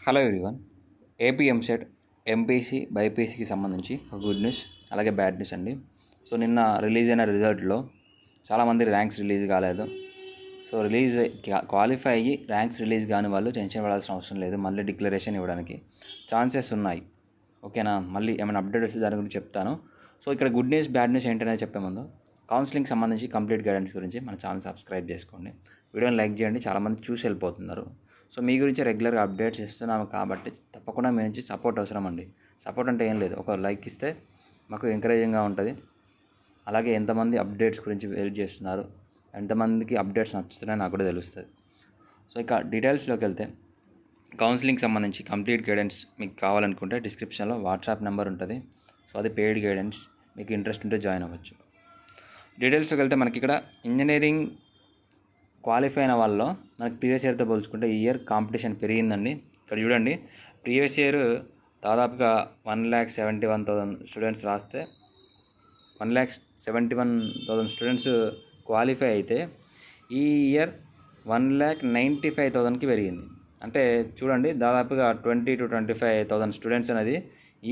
Hello everyone. AP EAMCET MPC బైపీసీకి సంబంధించి ఒక గుడ్ న్యూస్ అలాగే బ్యాడ్ న్యూస్ అండి. సో నిన్న రిలీజ్ అయిన రిజల్ట్లో చాలామంది ర్యాంక్స్ రిలీజ్ కాలేదు. సో క్వాలిఫై అయ్యి ర్యాంక్స్ రిలీజ్ కాని వాళ్ళు టెన్షన్ పడాల్సిన అవసరం లేదు. మళ్ళీ డిక్లరేషన్ ఇవ్వడానికి ఛాన్సెస్ ఉన్నాయి. ఓకేనా, మళ్ళీ ఏమైనా అప్డేట్ వస్తే దాని గురించి చెప్తాను. సో ఇక్కడ గుడ్ న్యూస్ బ్యాడ్ న్యూస్ ఏంటనేది చెప్పే ముందు కౌన్సిలింగ్ సంబంధించి కంప్లీట్ గైడెన్స్ గురించి మన ఛానల్ సబ్స్క్రైబ్ చేసుకోండి, వీడియోని లైక్ చేయండి. చాలామంది చూసి వెళ్ళిపోతున్నారు. సో మీ గురించి రెగ్యులర్గా అప్డేట్స్ ఇస్తున్నాము కాబట్టి తప్పకుండా మీ నుంచి సపోర్ట్ అవసరం అండి. సపోర్ట్ అంటే ఏం లేదు, ఒక లైక్ ఇస్తే మాకు ఎంకరేజింగ్గా ఉంటుంది. అలాగే ఎంతమంది అప్డేట్స్ గురించి వెయిట్ చేస్తున్నారు, ఎంతమందికి అప్డేట్స్ నచ్చుతున్నాయో నాకు కూడా తెలుస్తుంది. సో ఇక డీటెయిల్స్లోకి వెళ్తే కౌన్సిలింగ్ సంబంధించి కంప్లీట్ గైడెన్స్ మీకు కావాలనుకుంటే డిస్క్రిప్షన్లో వాట్సాప్ నెంబర్ ఉంటుంది. సో అది పెయిడ్ గైడెన్స్, మీకు ఇంట్రెస్ట్ ఉంటే జాయిన్ అవ్వచ్చు. డీటెయిల్స్లోకి వెళ్తే మనకి ఇక్కడ ఇంజనీరింగ్ క్వాలిఫై అయిన వాళ్ళలో మనకి ప్రీవియస్ ఇయర్తో పోల్చుకుంటే ఈ ఇయర్ కాంపిటీషన్ పెరిగిందండి. ఇక్కడ చూడండి, ప్రీవియస్ ఇయర్ దాదాపుగా 1,71,000 స్టూడెంట్స్ రాస్తే 1,71,000 స్టూడెంట్స్ క్వాలిఫై అయితే ఈ ఇయర్ 1,95,000కి పెరిగింది. అంటే చూడండి, దాదాపుగా 20,000 to 25,000 స్టూడెంట్స్ అనేది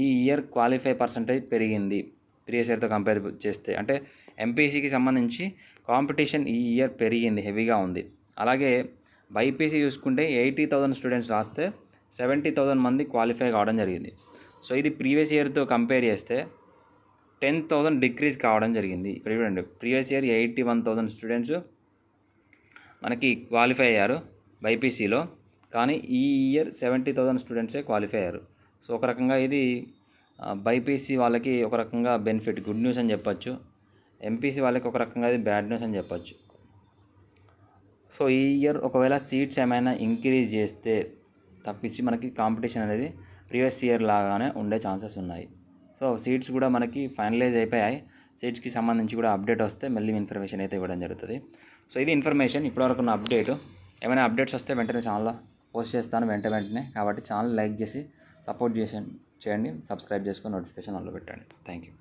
ఈ ఇయర్ క్వాలిఫై పర్సంటేజ్ పెరిగింది ప్రీవియస్ ఇయర్తో కంపేర్ చేస్తే. అంటే ఎంపీసీకి సంబంధించి కాంపిటీషన్ ఈ ఇయర్ పెరిగింది, హెవీగా ఉంది. అలాగే బైపీసీ చూసుకుంటే 80,000 స్టూడెంట్స్ రాస్తే 70,000 మంది క్వాలిఫై కావడం జరిగింది. సో ఇది ప్రీవియస్ ఇయర్తో కంపేర్ చేస్తే 10,000 డిక్రీజ్ కావడం జరిగింది. ఇక్కడ చూడండి, ప్రీవియస్ ఇయర్ 81,000 స్టూడెంట్స్ మనకి క్వాలిఫై అయ్యారు బైపీసీలో, కానీ ఈ ఇయర్ 70,000 స్టూడెంట్సే క్వాలిఫై అయ్యారు. సో ఒక రకంగా ఇది బైపీసీ వాళ్ళకి ఒక రకంగా బెనిఫిట్, గుడ్ న్యూస్ అని చెప్పొచ్చు. ఎంపీసీ వాళ్ళకి ఒక రకంగా ఇది బ్యాడ్ న్యూస్ అని చెప్పొచ్చు. సో ఈ ఇయర్ ఒకవేళ సీట్స్ ఏమైనా ఇంక్రీజ్ చేస్తే తప్పించి మనకి కాంపిటీషన్ అనేది ప్రీవియస్ ఇయర్ లాగానే ఉండే ఛాన్సెస్ ఉన్నాయి. సో సీట్స్ కూడా మనకి ఫైనలైజ్ అయిపోయాయి. సీట్స్కి సంబంధించి కూడా అప్డేట్ వస్తే మళ్ళీ ఇన్ఫర్మేషన్ అయితే ఇవ్వడం జరుగుతుంది. సో ఇది ఇన్ఫర్మేషన్, ఇప్పటివరకు ఉన్న అప్డేట్. ఏమైనా అప్డేట్స్ వస్తే వెంటనే ఛానల్లో పోస్ట్ చేస్తాను వెంటనే. కాబట్టి ఛానల్ లైక్ చేసి సపోర్ట్ చేయండి, సబ్స్క్రైబ్ చేసుకొని నోటిఫికేషన్ ఆన్లో పెట్టండి. Thank you.